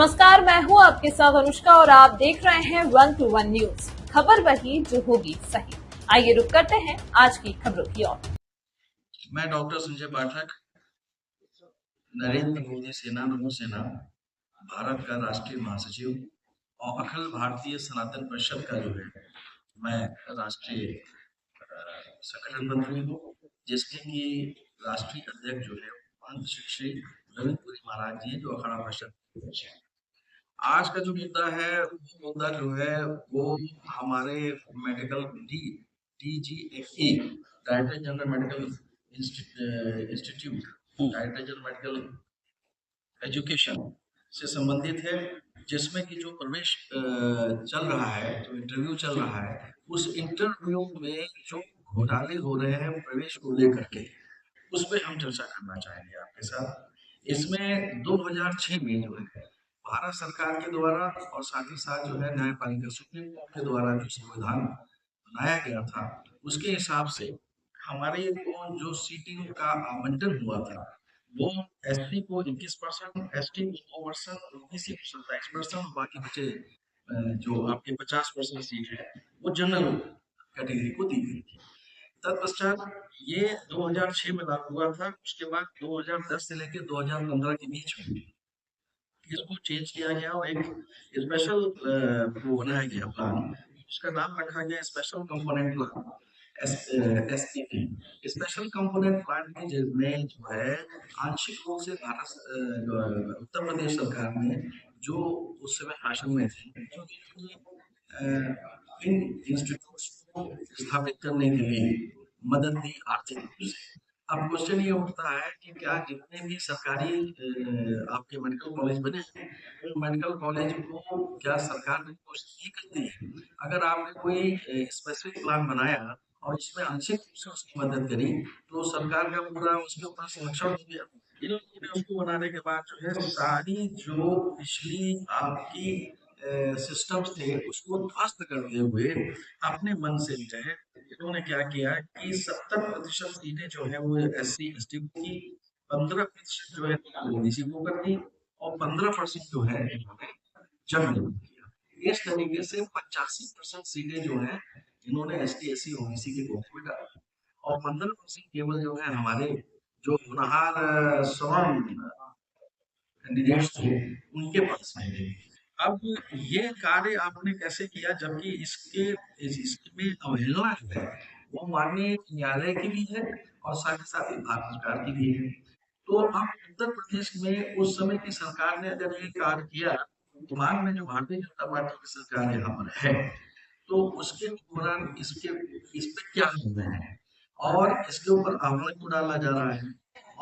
नमस्कार, मैं हूं आपके साथ अनुष्का और आप देख रहे हैं 1 to 1 न्यूज। खबर वही जो होगी सही। आइए रुक करते हैं आज की खबरों की ओर। मैं डॉक्टर संजय पाठक, नरेंद्र मोदी सेना नमो सेना, भारत का राष्ट्रीय महासचिव और अखिल भारतीय सनातन परिषद का जो है मैं राष्ट्रीय संगठन मंत्री हूँ, जिसके कि राष्ट्रीय अध्यक्ष जो है महंत श्री रविंद्र महाराज जी जो अखाड़ा परिषद अध्यक्ष हैं। आज का जो मुद्दा है वो मुद्दा जो है वो हमारे medical DGFE director general medical institute director general medical education से संबंधित है, जिसमें कि जो प्रवेश चल रहा है, जो इंटरव्यू चल रहा है, उस इंटरव्यू में जो घोटाले हो रहे हैं प्रवेश को लेकर के, उस पर हम चर्चा करना चाहेंगे आपके साथ। इसमें 2006 में जो है भारत सरकार के द्वारा और साथ ही साथ जो है न्यायपालिका सुप्रीम कोर्ट के द्वारा जो संविधान बनाया गया था, उसके हिसाब से हमारे को जो सीटिंग का आवंटन हुआ था वो एसटी को 21%, एसटी को 2%, ओबीसी को 27%, बाकी बचे जो आपके 50% सीट है वो जनरल कैटेगरी को दी गई थी। तत्पश्चात ये 2006 में लागू हुआ था। उसके बाद 2010 से लेकर 2015 के बीच में इसको चेंज किया गया और एक स्पेशल वो बनाया गया प्लान, उसका नाम रखा गया special component plan, SPP। Special component plan के में जो है आंशिक रूप से उत्तर प्रदेश सरकार ने जो उस समय शासन में थे, इन इंस्टीट्यूट्स को स्थापित करने के लिए मदद दी आर्थिक रूप से। अब क्वेश्चन ये उठता है कि क्या जितने भी सरकारी आपके मेडिकल कॉलेज बने हैं, उन मेडिकल कॉलेज को क्या सरकार ने कोशिश नहीं करती है? अगर आपने कोई स्पेसिफिक प्लान बनाया और इसमें आंशिक रूप से उसकी मदद करी, तो सरकार का पूरा उसके ऊपर संरक्षण हो गया। इन लोगों ने उसको बनाने के बाद जो है सारी जो पिछली आपकी सिस्टम्स थे उसको ध्वस्त करते हुए अपने मन से जो है इन्होंने क्या किया कि 70% सीटें जो है वो SC/ST को की, 15% जो है ओबीसी को कर दी और 15% जो है इन्होंने जनरल को किया। इस तरीके से 85% सीटें जो है इन्होंने ST/SC ओबीसी के कोटे में डाली और 15% केवल जो है हमारे जो होनहार सवर्ण कैंडिडेट्स थे उनके पास में थे। अब ये कार्य आपने कैसे किया, जबकि इसमें अवहेलना जो है वो माननीय न्यायालय की भी है और साथ ही साथ भारत सरकार की भी है। तो अब उत्तर प्रदेश में उस समय की सरकार ने अगर ये कार्य किया, वर्तमान में जो भारतीय जनता पार्टी की सरकार यहाँ पर है, तो उसके दौरान इस पे क्या हो रहे हैं और इसके ऊपर आह्वान को डाला जा रहा है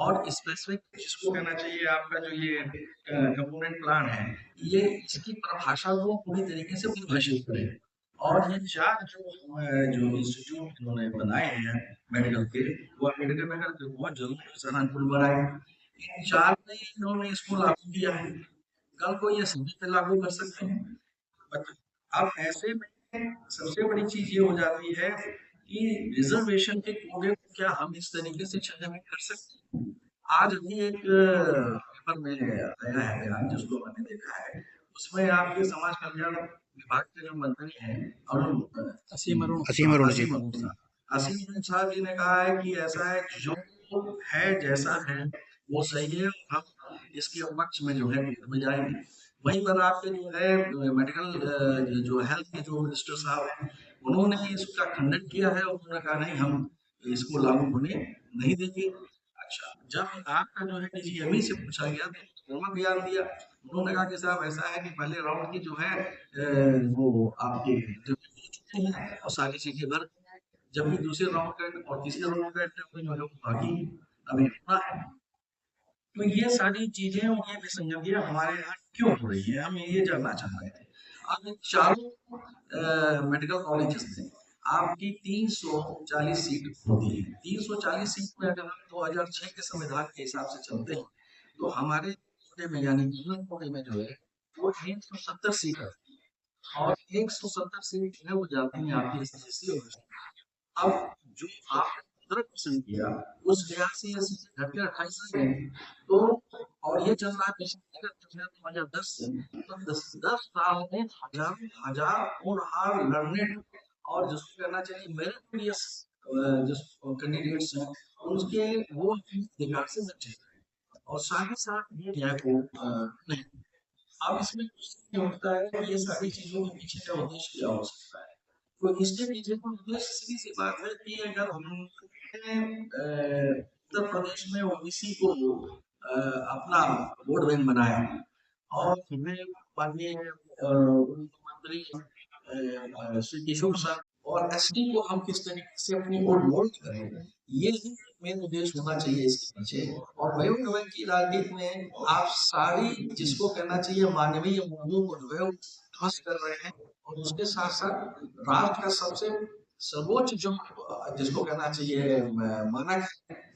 और स्पेसिफिक जिसको कहना चाहिए आपका जो ये कंपोनेंट प्लान है, ये इसकी परिभाषा को पूरी तरीके से परिभाषित करे और ये 4 जो इंस्टीट्यूट इन्होंने बनाए हैं मेडिकल के, वो मेडिकल नगर के बहुत जल्द सहारनपुर बनाए। इन 4 में इन्होंने इसको लागू किया है। कल को ये सभी पे लागू कर सकते हैं। अब ऐसे में सबसे बड़ी चीज ये हो जाती है कि रिजर्वेशन के कोटे को क्या हम इस तरीके से चयनित कर सकते हैं? आज भी एक पेपर में आया है बयान जिसको मैंने देखा है, उसमें आपके समाज कल्याण विभाग के जो मंत्री हैं असीम अरुण साहब जी ने कहा है कि ऐसा है जो है जैसा है वो सही है, हम इसके पक्ष में जो है में जाएंगे। वहीं पर आपके जो है मेडिकल जो हेल्थ के जो मिनिस्टर साहब हैं उन्होंने इसका खंडन किया है और उन्होंने कहा नहीं हम इसको लागू होने नहीं देंगे। अच्छा, जब आपका जो है DGME से पूछा गया तो उन्होंने बयान दिया, उन्होंने कहा कि साहब ऐसा है कि पहले राउंड की जो है वो आपके इंटरव्यू हो चुके हैं और सारी चीजें भर, जबकि दूसरे राउंड का और तीसरे राउंड का इंटरव्यू जो है वो बाकी अभी होना है। तो ये सारी चीजें और ये विसंगतियां हमारे यहाँ क्यों हो रही है, हम ये जानना चाह रहे थे। अब इन चारों मेडिकल कॉलेजेस में आपकी 340 सीट होती है। 340 सीट में अगर हम 2006 के संविधान के हिसाब से चलते हैं तो हमारे कोटे में यानी जनरल कोटे में जो है वो 170 सीट है और 170 सीट जो है वो जाती है आपकी SC और अब जो आप 15% किया उस 82 घटकर 28 गए तो और और ये चल रहा है पिछले 2010 से। तो 10 साल में हजार होनहार लर्नेड और जिसको कहना चाहिए मेरिटोरियस जो कैंडिडेट्स हैं उनके वो अधिकार से बचे और साथ ही साथ ये न्याय को नहीं। अब इसमें क्वेश्चन ये उठता है कि ये सारी चीजों के पीछे का उद्देश्य क्या हो सकता है। तो इसके पीछे का उद्देश्य सीधी सी बात है कि अगर हमने उत्तर प्रदेश में ओबीसी को अपना वोट बैंक बनाया और हमें माननीय मंत्री श्री किशोर सर और एसटी को हम किस तरीके से अपनी ओर मोल्ड करें, ये ही मेन उद्देश्य होना चाहिए इसके पीछे। और वयोन की राजनीति में आप सारी जिसको कहना चाहिए मानवीय मूल्यों को जो है ध्वस्त कर रहे हैं और उसके साथ साथ राष्ट्र का सबसे सर्वोच्च जो जिसको कहना चाहिए मानक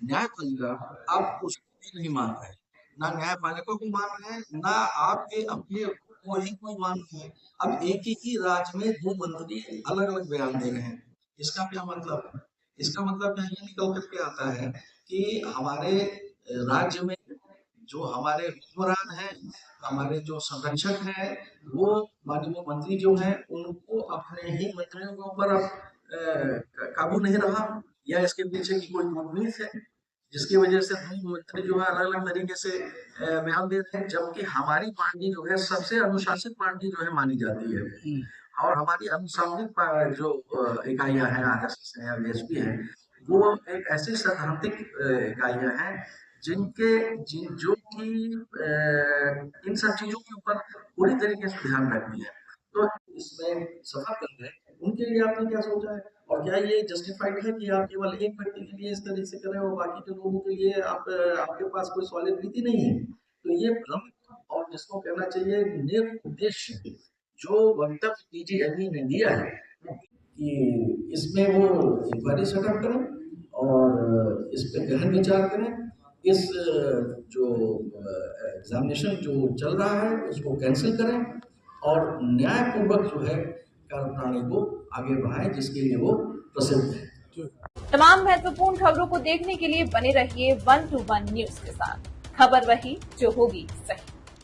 न्यायपालिका, आप उसको नहीं मान रहे, ना न्यायपालिका को मान रहे हैं, ना आपके अपने को ही कोई मान रहे हैं। अब एक ही राज्य में 2 मंत्री अलग अलग बयान दे रहे हैं, इसका क्या मतलब है? इसका मतलब ये निकल करके आता है कि हमारे राज्य में जो हमारे हुक्मरान हैं, हमारे जो संरक्षक हैं, वो माननीय मंत्री जो हैं उनको अपने ही मंत्रियों के ऊपर काबू नहीं रहा, या इसके पीछे की कोई कूटनीति है जिसकी वजह से हम मंत्री जो है अलग अलग तरीके से बयान देते हैं, जबकि हमारी पार्टी जो है सबसे अनुशासित पार्टी जो है मानी जाती है और हमारी अनुसांगिक जो इकाइयां हैं आरएसएस है या बीएसपी है, वो एक ऐसी सैद्धांतिक इकाइयां हैं जो कि इन सब चीजों के ऊपर पूरी तरीके से ध्यान रखती है। तो इसमें सफर कर रहे उनके लिए आपने क्या सोचा है और क्या ये जस्टिफाइड है कि आप केवल एक व्यक्ति के लिए इस तरह से करें और बाकी के लोगों के लिए आपके पास कोई सॉलिड नीति नहीं है? तो ये भ्रम और जिसको कहना चाहिए निर्देश जो वक्तव्य पीजीएमई ने दिया है कि इसमें वो इंक्वायरी सेटअप करें और इस पे गहन विचार करें, इस जो एग्जामिनेशन जो चल रहा है उसको कैंसिल करें और न्यायपूर्वक जो है कार्यप्रणाली को आगे बढ़ाएं जिसके लिए वो प्रसिद्ध है। तमाम महत्वपूर्ण खबरों को देखने के लिए बने रहिए 1 to 1 न्यूज के साथ। खबर वही जो होगी सही।